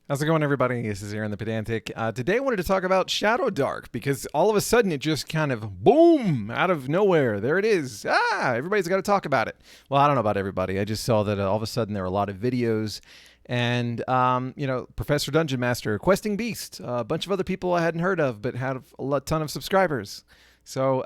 How's it going, everybody? This is Aaron the Pedantic. Today I wanted to talk about Shadowdark because all of a sudden it just kind of boom out of nowhere. There it is. Everybody's got to talk about it. Well, I don't know about everybody. I just saw that all of a sudden there were a lot of videos and, Professor Dungeon Master, Questing Beast, a bunch of other people I hadn't heard of but had a ton of subscribers. So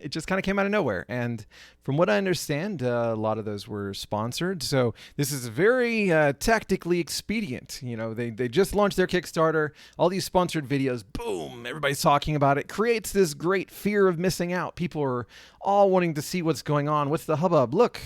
it just kind of came out of nowhere. And from what I understand, a lot of those were sponsored. So this is very tactically expedient. They just launched their Kickstarter. All these sponsored videos, boom, everybody's talking about it. Creates this great fear of missing out. People are all wanting to see what's going on. What's the hubbub? Look,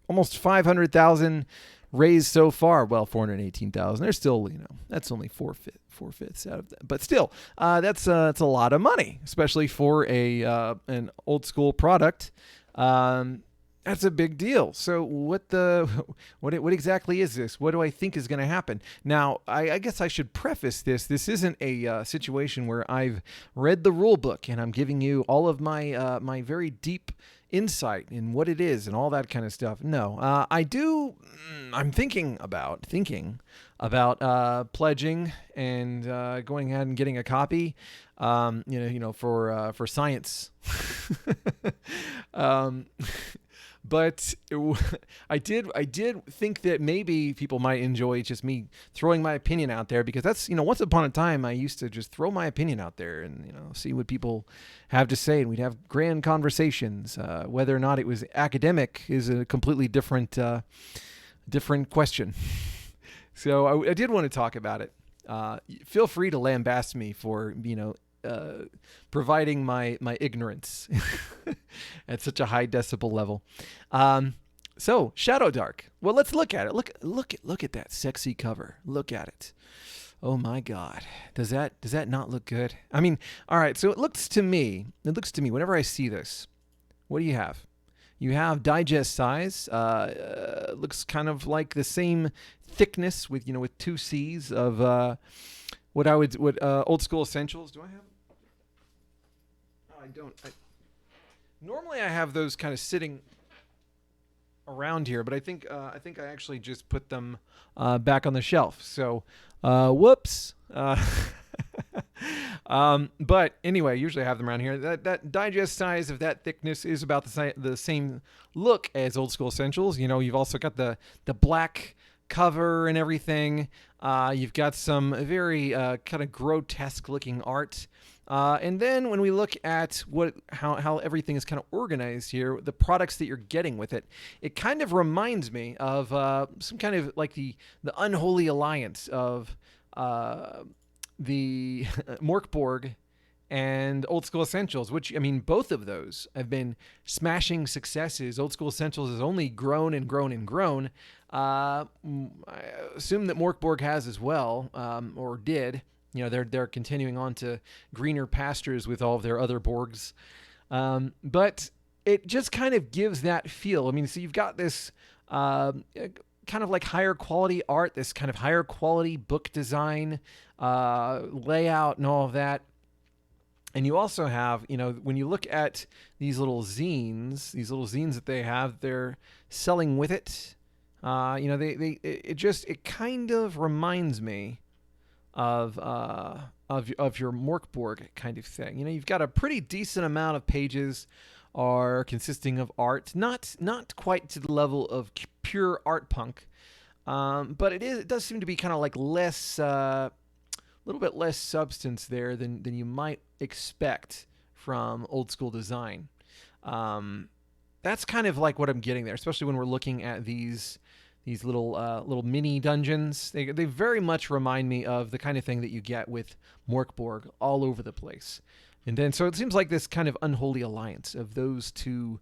almost 500,000 raised so far. Well, 418,000. There's still, that's only four fifths out of that, but still, that's a lot of money, especially for an old school product. That's a big deal. So what exactly is this? What do I think is going to happen? Now, I guess I should preface this. This isn't a situation where I've read the rule book and I'm giving you all of my very deep insight in what it is and all that kind of stuff. No, I'm thinking about pledging and going ahead and getting a copy. For science. But I did think that maybe people might enjoy just me throwing my opinion out there, because that's, once upon a time I used to just throw my opinion out there and, see what people have to say, and we'd have grand conversations. Whether or not it was academic is a completely different question. So I did want to talk about it. Feel free to lambast me for, providing my ignorance at such a high decibel level. So Shadowdark. Well, let's look at it. Look at that sexy cover. Look at it. Oh my God. Does that not look good? I mean, all right. So it looks to me whenever I see this, what do you have? You have digest size. Looks kind of like the same thickness with two C's of what old school essentials. Do I have? I don't. Normally I have those kind of sitting around here, but I think I actually just put them back on the shelf. So, whoops. But anyway, usually I have them around here. That digest size of that thickness is about the same look as Old School Essentials. You've also got the black cover and everything. You've got some very kind of grotesque looking art. And then when we look at how everything is kind of organized here, the products that you're getting with it, it kind of reminds me of some kind of like the unholy alliance of the Morkborg and Old School Essentials, which, I mean, both of those have been smashing successes. Old School Essentials has only grown and grown and grown. I assume that Morkborg has as well, or did. They're continuing on to greener pastures with all of their other Borgs. But it just kind of gives that feel. I mean, so you've got this kind of like higher quality art, this kind of higher quality book design, layout and all of that. And you also have, when you look at these little zines that they have, they're selling with it. It kind of reminds me of your Morkborg kind of thing. You've got a pretty decent amount of pages are consisting of art, not quite to the level of pure art punk, but it does seem to be kind of like less, a little bit less substance there than you might expect from old school design. That's kind of like what I'm getting there, especially when we're looking at these little mini dungeons. They very much remind me of the kind of thing that you get with Morkborg all over the place. And then so it seems like this kind of unholy alliance of those two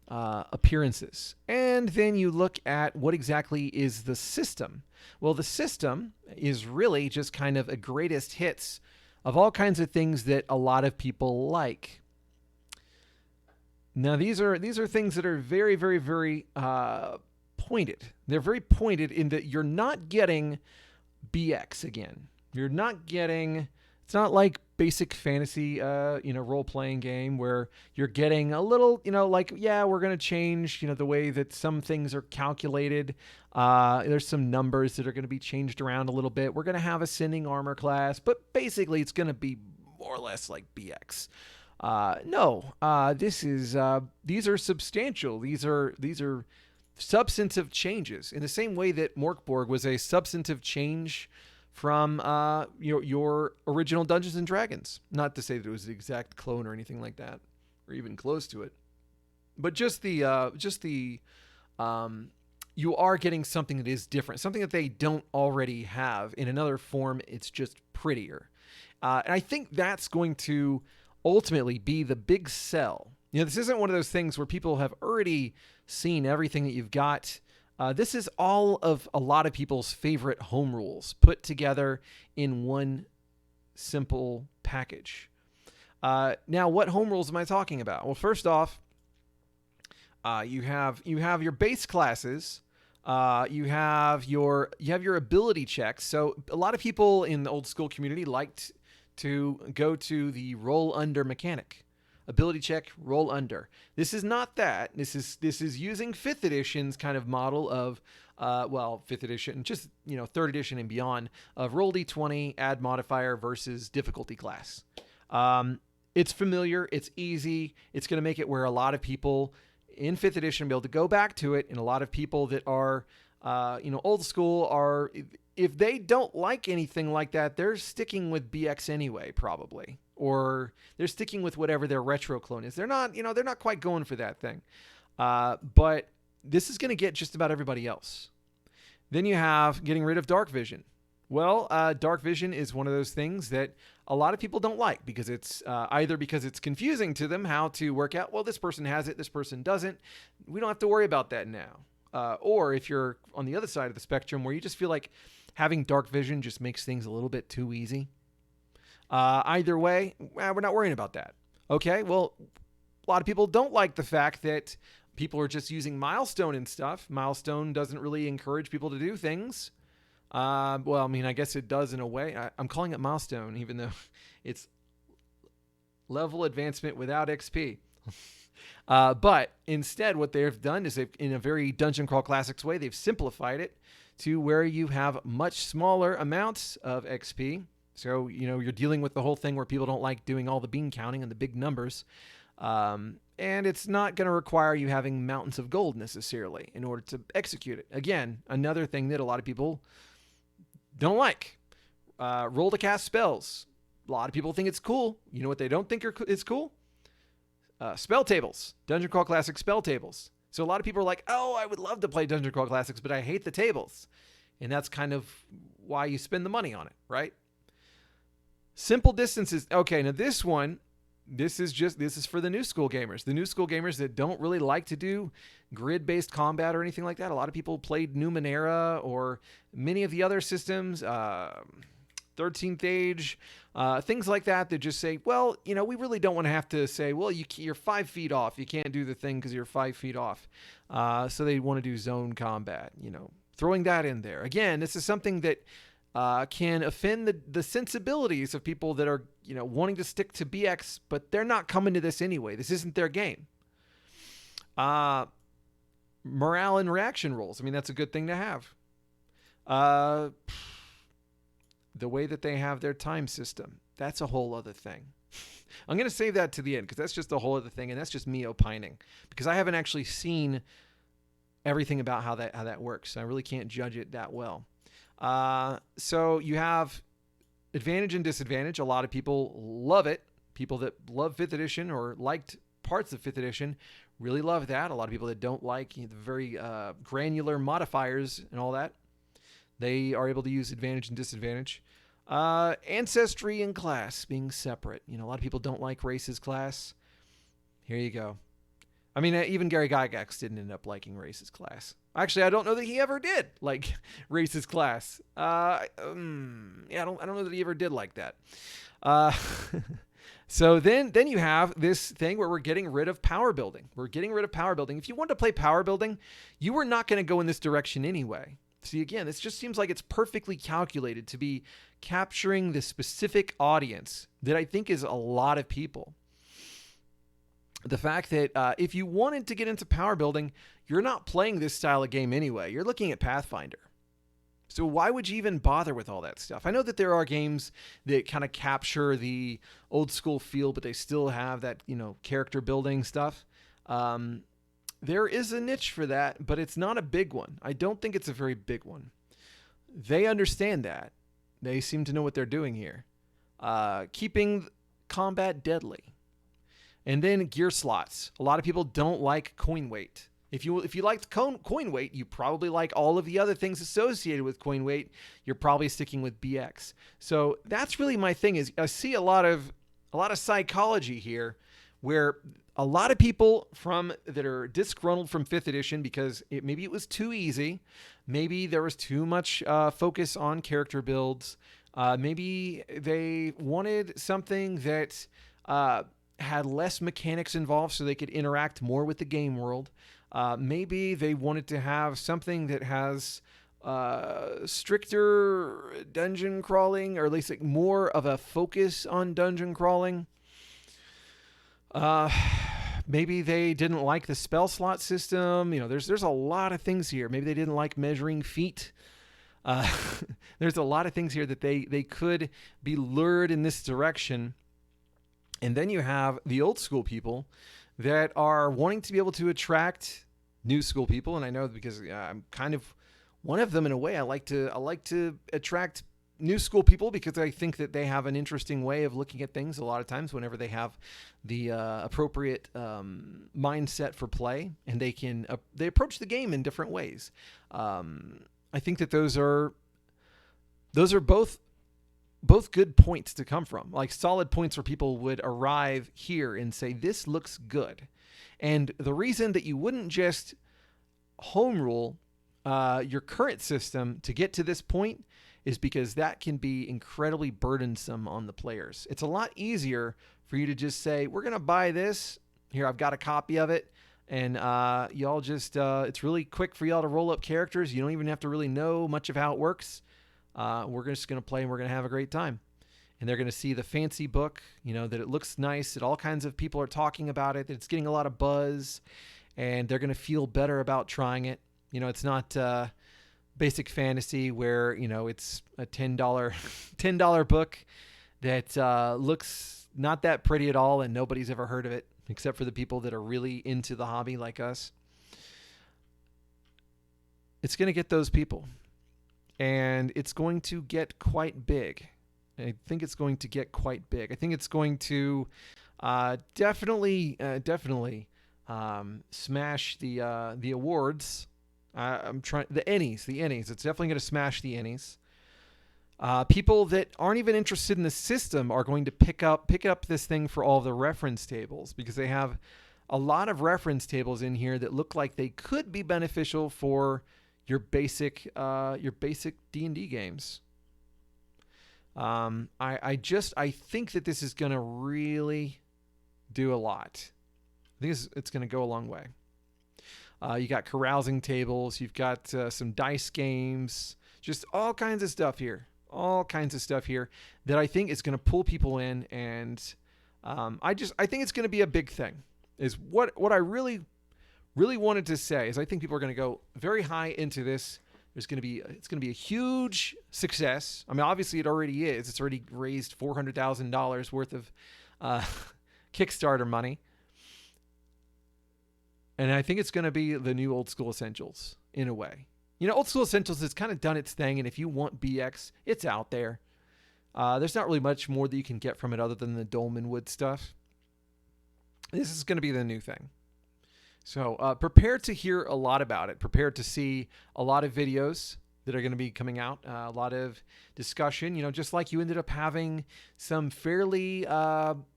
appearances. And then you look at what exactly is the system. Well, the system is really just kind of a greatest hits of all kinds of things that a lot of people like. Now, these are things that are very, very, very pointed. They're very pointed in that you're not getting BX again. You're not getting. It's not like basic fantasy, role-playing game where you're getting a little, like, yeah, we're going to change, the way that some things are calculated. There's some numbers that are going to be changed around a little bit. We're going to have ascending armor class, but basically it's going to be more or less like BX. No, these are substantial. These are substantive changes in the same way that Morkborg was a substantive change from your original Dungeons and Dragons. Not to say that it was the exact clone or anything like that, or even close to it, but just the you are getting something that is different, something that they don't already have in another form. It's just prettier, and I think that's going to ultimately be the big sell. This isn't one of those things where people have already seen everything that you've got. This is all of a lot of people's favorite home rules put together in one simple package. Now, what home rules am I talking about? Well, first off, you have your base classes. You have your ability checks. So a lot of people in the old school community liked to go to the roll under mechanic. Ability check, roll under. This is not that. This is using 5th edition's kind of model of, 5th edition, just, 3rd edition and beyond, of roll d20, add modifier versus difficulty class. It's familiar. It's easy. It's going to make it where a lot of people in 5th edition will be able to go back to it, and a lot of people that are, old school are, if they don't like anything like that, they're sticking with BX anyway, probably. Or they're sticking with whatever their retro clone is. They're not quite going for that thing. But this is going to get just about everybody else. Then you have getting rid of dark vision. Well, dark vision is one of those things that a lot of people don't like because it's either because it's confusing to them how to work out, well, this person has it, this person doesn't. We don't have to worry about that now. Or if you're on the other side of the spectrum where you just feel like having dark vision just makes things a little bit too easy. Either way, we're not worrying about that. Okay, well, a lot of people don't like the fact that people are just using milestone and stuff. Milestone doesn't really encourage people to do things. I guess it does in a way. I'm calling it milestone, even though it's level advancement without XP. But instead, what they've done is in a very Dungeon Crawl Classics way, they've simplified it to where you have much smaller amounts of XP. So, you're dealing with the whole thing where people don't like doing all the bean counting and the big numbers. And it's not going to require you having mountains of gold necessarily in order to execute it. Again, another thing that a lot of people don't like. Roll to cast spells. A lot of people think it's cool. You know what they don't think is cool? Spell tables. Dungeon Crawl Classics spell tables. So a lot of people are like, oh, I would love to play Dungeon Crawl Classics, but I hate the tables. And that's kind of why you spend the money on it, right? Simple distances. Okay, now this is for the new school gamers. The new school gamers that don't really like to do grid-based combat or anything like that. A lot of people played Numenera or many of the other systems, 13th Age, things like that just say, well, we really don't want to have to say, well, you're 5 feet off. You can't do the thing because you're 5 feet off. So they want to do zone combat, throwing that in there. Again, this is something that can offend the sensibilities of people that are, wanting to stick to BX, but they're not coming to this anyway. This isn't their game. Morale and reaction rolls. That's a good thing to have. The way that they have their time system, that's a whole other thing. I'm going to save that to the end because that's just a whole other thing, and that's just me opining because I haven't actually seen everything about how that works. I really can't judge it that well. So you have advantage and disadvantage. A lot of people love it. People that love 5th edition or liked parts of 5th edition really love that. A lot of people that don't like the very granular modifiers and all that, they are able to use advantage and disadvantage. Ancestry and class being separate. A lot of people don't like races class. Here you go. Even Gary Gygax didn't end up liking races class. Actually, I don't know that he ever did like races class. I don't know that he ever did like that. So then you have this thing where we're getting rid of power building. We're getting rid of power building. If you want to play power building, you were not going to go in this direction anyway. See, again, this just seems like it's perfectly calculated to be capturing the specific audience that I think is a lot of people. The fact that if you wanted to get into power building, you're not playing this style of game anyway. You're looking at Pathfinder. So why would you even bother with all that stuff? I know that there are games that kind of capture the old school feel, but they still have that, character building stuff. There is a niche for that, but it's not a big one. I don't think it's a very big one. They understand that. They seem to know what they're doing here. Keeping combat deadly. And then gear slots. A lot of people don't like coin weight. If you liked coin weight, you probably like all of the other things associated with coin weight. You're probably sticking with BX. So that's really my thing. Is I see a lot of psychology here, where a lot of people that are disgruntled from 5th edition because maybe it was too easy, maybe there was too much focus on character builds, maybe they wanted something that had less mechanics involved so they could interact more with the game world. Maybe they wanted to have something that has stricter dungeon crawling, or at least like more of a focus on dungeon crawling. Maybe they didn't like the spell slot system. There's a lot of things here. Maybe they didn't like measuring feet. There's a lot of things here that they could be lured in this direction. And then you have the old school people that are wanting to be able to attract new school people. And I know because I'm kind of one of them in a way. I like to attract new school people because I think that they have an interesting way of looking at things a lot of times whenever they have the appropriate mindset for play, and they approach the game in different ways. I think that those are both good points to come from, like solid points where people would arrive here and say, this looks good. And the reason that you wouldn't just home rule your current system to get to this point is because that can be incredibly burdensome on the players. It's a lot easier for you to just say, we're going to buy this. Here, I've got a copy of it. And y'all just, it's really quick for y'all to roll up characters. You don't even have to really know much of how it works. We're just going to play and we're going to have a great time. And they're going to see the fancy book, that it looks nice, that all kinds of people are talking about it, that it's getting a lot of buzz, and they're going to feel better about trying it. It's not basic fantasy where, it's a $10 book that looks not that pretty at all and nobody's ever heard of it except for the people that are really into the hobby like us. It's going to get those people. And it's going to get quite big. I think it's going to get quite big. I think it's going to definitely smash the awards. I'm trying the Ennies. It's definitely going to smash the Ennies. People that aren't even interested in the system are going to pick up this thing for all the reference tables, because they have a lot of reference tables in here that look like they could be beneficial for your basic D&D games. I think that this is going to really do a lot. I think it's going to go a long way. You got carousing tables. You've got some dice games. Just all kinds of stuff here. That I think is going to pull people in, and I think it's going to be a big thing. Is what I really wanted to say is I think people are going to go very high into this. It's going to be a huge success. I mean, obviously it already is. It's already raised $400,000 worth of Kickstarter money. And I think it's going to be the new Old School Essentials in a way. Old School Essentials has kind of done its thing, and if you want BX, it's out there. There's not really much more that you can get from it other than the Dolmen Wood stuff. This is going to be the new thing. So prepare to hear a lot about it. Prepare to see a lot of videos that are going to be coming out. A lot of discussion. Just like you ended up having some fairly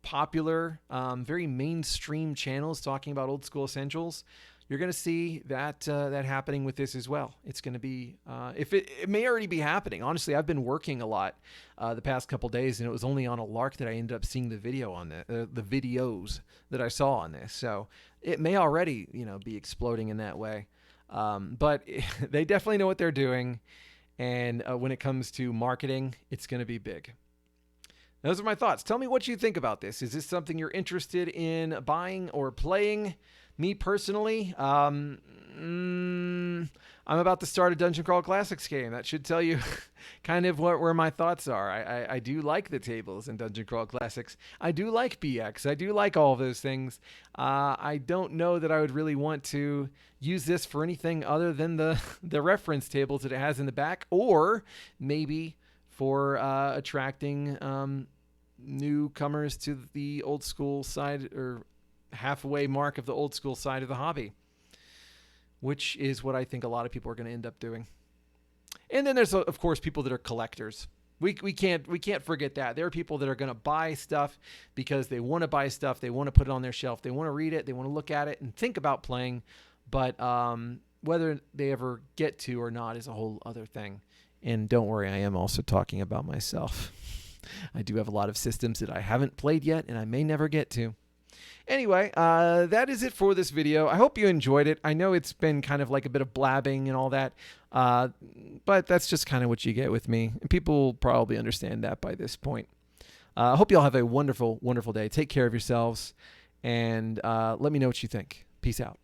popular, very mainstream channels talking about Old School Essentials. You're going to see that happening with this as well. It's going to be, it may already be happening. Honestly, I've been working a lot the past couple days, and it was only on a lark that I ended up seeing the video on the videos that I saw on this. So it may already, be exploding in that way. But they definitely know what they're doing. And when it comes to marketing, it's going to be big. Those are my thoughts. Tell me what you think about this. Is this something you're interested in buying or playing? Me personally, I'm about to start a Dungeon Crawl Classics game. That should tell you kind of where my thoughts are. I do like the tables in Dungeon Crawl Classics. I do like BX. I do like all of those things. I don't know that I would really want to use this for anything other than the reference tables that it has in the back, or maybe for attracting newcomers to the old school side, or halfway mark of the old school side of the hobby, which is what I think a lot of people are going to end up doing. And then there's, of course, people that are collectors. We can't forget that. There are people that are going to buy stuff because they want to buy stuff. They want to put it on their shelf. They want to read it. They want to look at it and think about playing. But whether they ever get to or not is a whole other thing. And don't worry, I am also talking about myself. I do have a lot of systems that I haven't played yet, and I may never get to. Anyway, that is it for this video. I hope you enjoyed it. I know it's been kind of like a bit of blabbing and all that, but that's just kind of what you get with me. And people will probably understand that by this point. I hope you all have a wonderful, wonderful day. Take care of yourselves, and let me know what you think. Peace out.